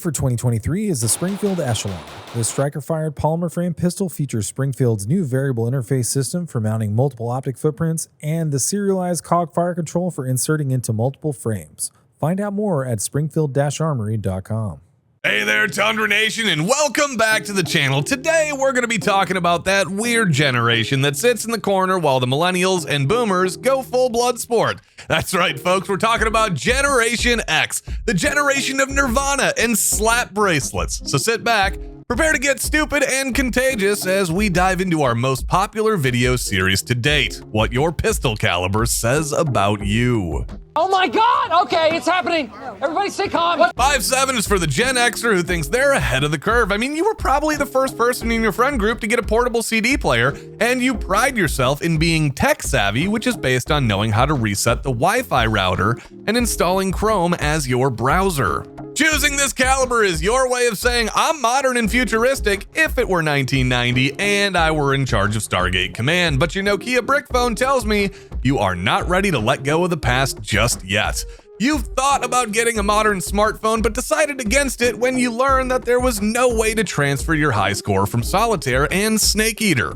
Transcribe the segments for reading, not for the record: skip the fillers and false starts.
for 2023 is the Springfield Echelon. The striker-fired polymer frame pistol features Springfield's new variable interface system for mounting multiple optic footprints and the serialized cog fire control for inserting into multiple frames. Find out more at springfield-armory.com. Hey there, Tundra Nation, and welcome back to the channel. Today, we're going to be talking about that weird generation that sits in the corner while the millennials and boomers go full blood sport. That's right, folks, we're talking about Generation X, the generation of Nirvana and slap bracelets. So sit back, prepare to get stupid and contagious as we dive into our most popular video series to date, What Your Pistol Caliber Says About You. Oh my God! Okay, it's happening. Everybody stay calm. 5'7" is for the Gen Xer who thinks they're ahead of the curve. I mean, you were probably the first person in your friend group to get a portable CD player, and you pride yourself in being tech savvy, which is based on knowing how to reset the Wi-Fi router and installing Chrome as your browser. Choosing this caliber is your way of saying I'm modern and futuristic if it were 1990 and I were in charge of Stargate Command, but your Nokia brick phone tells me you are not ready to let go of the past just yet. You've thought about getting a modern smartphone but decided against it when you learned that there was no way to transfer your high score from Solitaire and Snake Eater.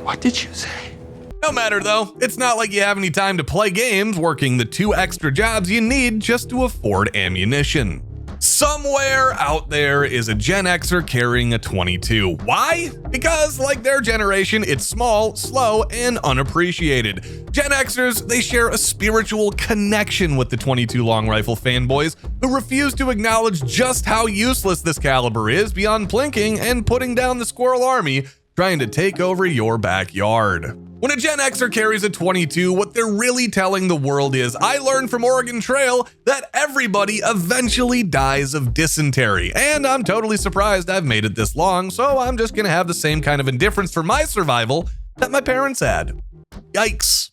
What did you say? No matter though, it's not like you have any time to play games working the 2 extra jobs you need just to afford ammunition. Somewhere out there is a Gen Xer carrying a 22. Why? Because, like their generation, it's small, slow, and unappreciated. Gen Xers, they share a spiritual connection with the 22 long rifle fanboys who refuse to acknowledge just how useless this caliber is beyond plinking and putting down the squirrel army trying to take over your backyard. When a Gen Xer carries a 22, what they're really telling the world is, I learned from Oregon Trail that everybody eventually dies of dysentery, and I'm totally surprised I've made it this long, so I'm just gonna have the same kind of indifference for my survival that my parents had. Yikes.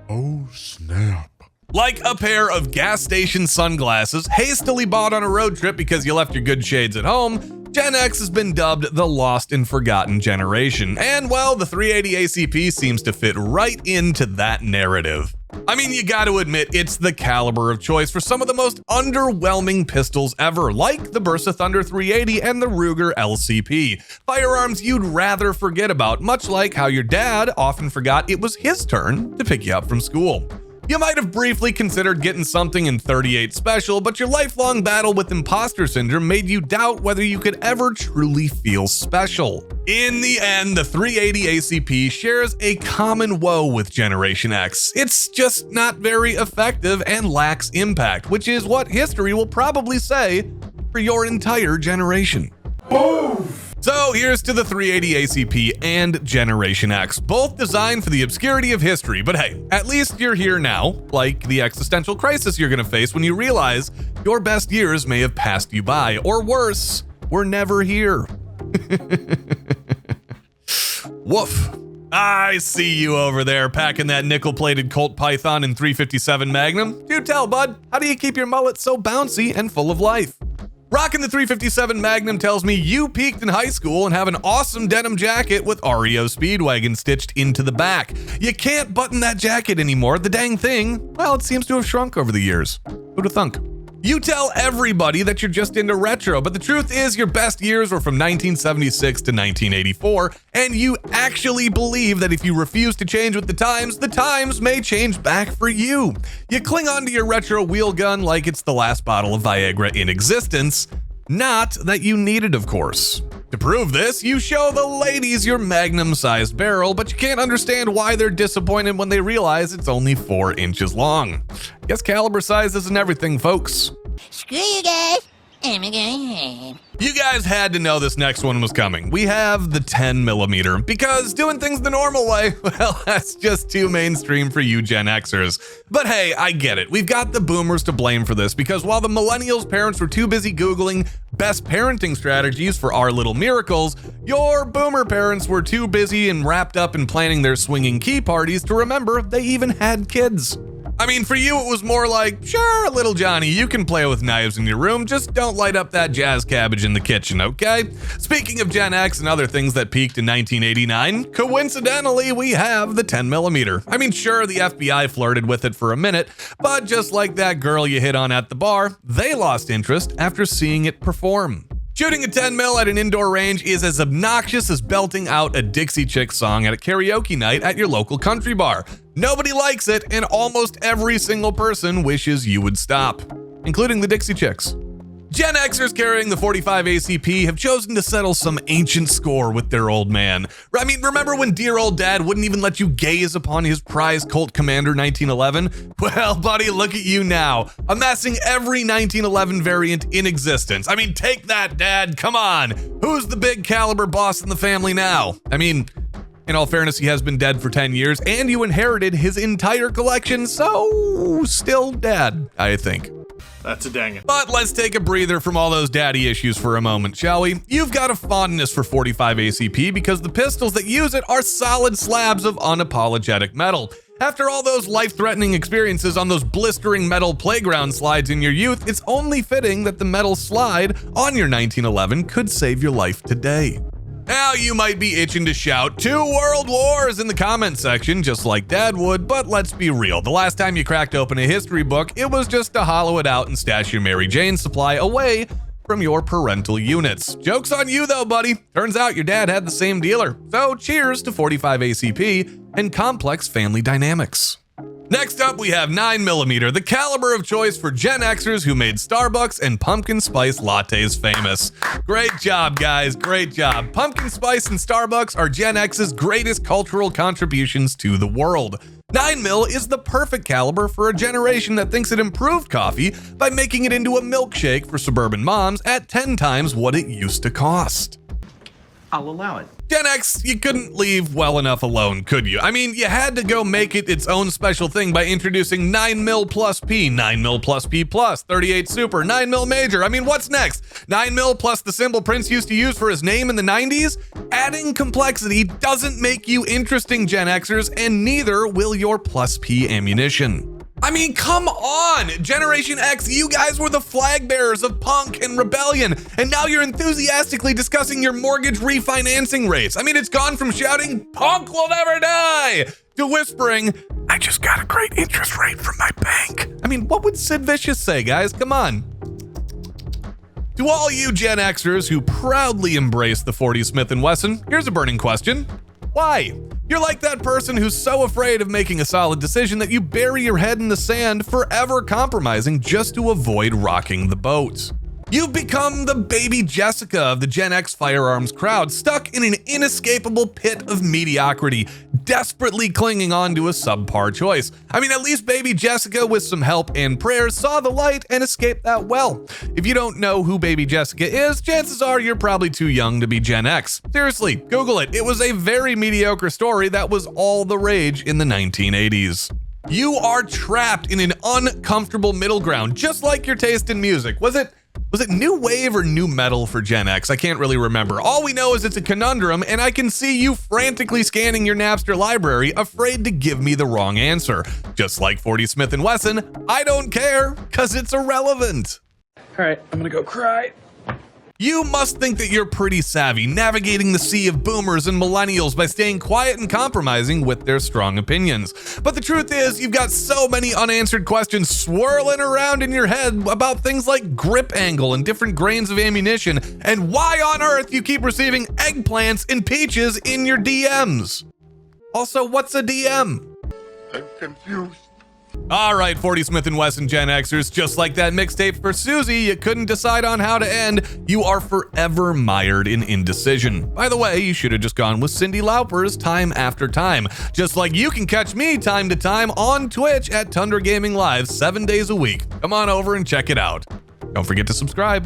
Oh, snap. Like a pair of gas station sunglasses hastily bought on a road trip because you left your good shades at home, Gen X has been dubbed the lost and forgotten generation, and well, the 380 ACP seems to fit right into that narrative. I mean, you gotta admit, it's the caliber of choice for some of the most underwhelming pistols ever, like the Bersa Thunder 380 and the Ruger LCP, firearms you'd rather forget about, much like how your dad often forgot it was his turn to pick you up from school. You might have briefly considered getting something in 38 Special, but your lifelong battle with imposter syndrome made you doubt whether you could ever truly feel special. In the end, the 380 ACP shares a common woe with Generation X. It's just not very effective and lacks impact, which is what history will probably say for your entire generation. Boom! So here's to the 380 ACP and Generation X, both designed for the obscurity of history, but hey, at least you're here now, like the existential crisis you're gonna face when you realize your best years may have passed you by, or worse, were never here. Woof. I see you over there packing that nickel-plated Colt Python and 357 Magnum. Do tell, bud, how do you keep your mullet so bouncy and full of life? Rocking the 357 Magnum tells me you peaked in high school and have an awesome denim jacket with REO Speedwagon stitched into the back. You can't button that jacket anymore. The dang thing, well, it seems to have shrunk over the years. Who'da thunk? You tell everybody that you're just into retro, but the truth is your best years were from 1976 to 1984, and you actually believe that if you refuse to change with the times may change back for you. You cling on to your retro wheel gun like it's the last bottle of Viagra in existence. Not that you need it, of course. To prove this, you show the ladies your Magnum-sized barrel, but you can't understand why they're disappointed when they realize it's only 4 inches long. Guess caliber size isn't everything, folks. Screw you guys. I'm going home. You guys had to know this next one was coming. We have the 10mm, because doing things the normal way, well, that's just too mainstream for you Gen Xers. But hey, I get it. We've got the boomers to blame for this, because while the millennials' parents were too busy Googling best parenting strategies for our little miracles, your boomer parents were too busy and wrapped up in planning their swinging key parties to remember they even had kids. I mean, for you, it was more like, sure, little Johnny, you can play with knives in your room, just don't light up that jazz cabbage in the kitchen, okay? Speaking of Gen X and other things that peaked in 1989, coincidentally, we have the 10mm. I mean, sure, the FBI flirted with it for a minute, but just like that girl you hit on at the bar, they lost interest after seeing it perform. Shooting a 10mm at an indoor range is as obnoxious as belting out a Dixie Chicks song at a karaoke night at your local country bar. Nobody likes it, and almost every single person wishes you would stop, including the Dixie Chicks. Gen Xers carrying the 45 ACP have chosen to settle some ancient score with their old man. I mean, remember when dear old dad wouldn't even let you gaze upon his prized Colt Commander 1911? Well, buddy, look at you now, amassing every 1911 variant in existence. I mean, take that, Dad, come on. Who's the big caliber boss in the family now? I mean, in all fairness, he has been dead for 10 years, and you inherited his entire collection, so still dad, I think. That's a dang it. But let's take a breather from all those daddy issues for a moment, shall we? You've got a fondness for 45 ACP because the pistols that use it are solid slabs of unapologetic metal. After all those life-threatening experiences on those blistering metal playground slides in your youth, it's only fitting that the metal slide on your 1911 could save your life today. Now you might be itching to shout 2 world wars in the comment section just like Dad would, but let's be real. The last time you cracked open a history book, it was just to hollow it out and stash your Mary Jane supply away from your parental units. Joke's on you though, buddy. Turns out your dad had the same dealer. So cheers to 45 ACP and complex family dynamics. Next up, we have 9mm, the caliber of choice for Gen Xers who made Starbucks and pumpkin spice lattes famous. Great job, guys, great job. Pumpkin spice and Starbucks are Gen X's greatest cultural contributions to the world. 9mm is the perfect caliber for a generation that thinks it improved coffee by making it into a milkshake for suburban moms at 10 times what it used to cost. I'll allow it. Gen X, you couldn't leave well enough alone, could you? I mean, you had to go make it its own special thing by introducing 9mm plus P, 9mm plus P plus, 38 Super, 9mm Major. I mean, what's next? 9mm plus the symbol Prince used to use for his name in the 90s? Adding complexity doesn't make you interesting, Gen Xers, and neither will your plus P ammunition. I mean, come on! Generation X, you guys were the flag bearers of punk and rebellion, and now you're enthusiastically discussing your mortgage refinancing rates. I mean, it's gone from shouting, "Punk will never die," to whispering, "I just got a great interest rate from my bank." I mean, what would Sid Vicious say, guys? Come on. To all you Gen Xers who proudly embrace the 40 Smith & Wesson, here's a burning question. Why? You're like that person who's so afraid of making a solid decision that you bury your head in the sand, forever compromising just to avoid rocking the boat. You've become the baby Jessica of the Gen X firearms crowd, stuck in an inescapable pit of mediocrity, desperately clinging on to a subpar choice. I mean, at least baby Jessica, with some help and prayers, saw the light and escaped that well. If you don't know who baby Jessica is, chances are you're probably too young to be Gen X. Seriously, Google it. It was a very mediocre story that was all the rage in the 1980s. You are trapped in an uncomfortable middle ground, just like your taste in music. Was it new wave or new metal for Gen X? I can't really remember. All we know is it's a conundrum, and I can see you frantically scanning your Napster library, afraid to give me the wrong answer. Just like 40 Smith & Wesson, I don't care, cause it's irrelevant. All right, I'm gonna go cry. You must think that you're pretty savvy, navigating the sea of boomers and millennials by staying quiet and compromising with their strong opinions. But the truth is, you've got so many unanswered questions swirling around in your head about things like grip angle and different grains of ammunition, and why on earth you keep receiving eggplants and peaches in your DMs. Also, what's a DM? I'm confused. All right, 40 Smith & Wesson Gen Xers, just like that mixtape for Susie you couldn't decide on how to end, you are forever mired in indecision. By the way, you should have just gone with Cyndi Lauper's Time After Time. Just like you can catch me time to time on Twitch at Tundra Gaming Live 7 days a week. Come on over and check it out. Don't forget to subscribe.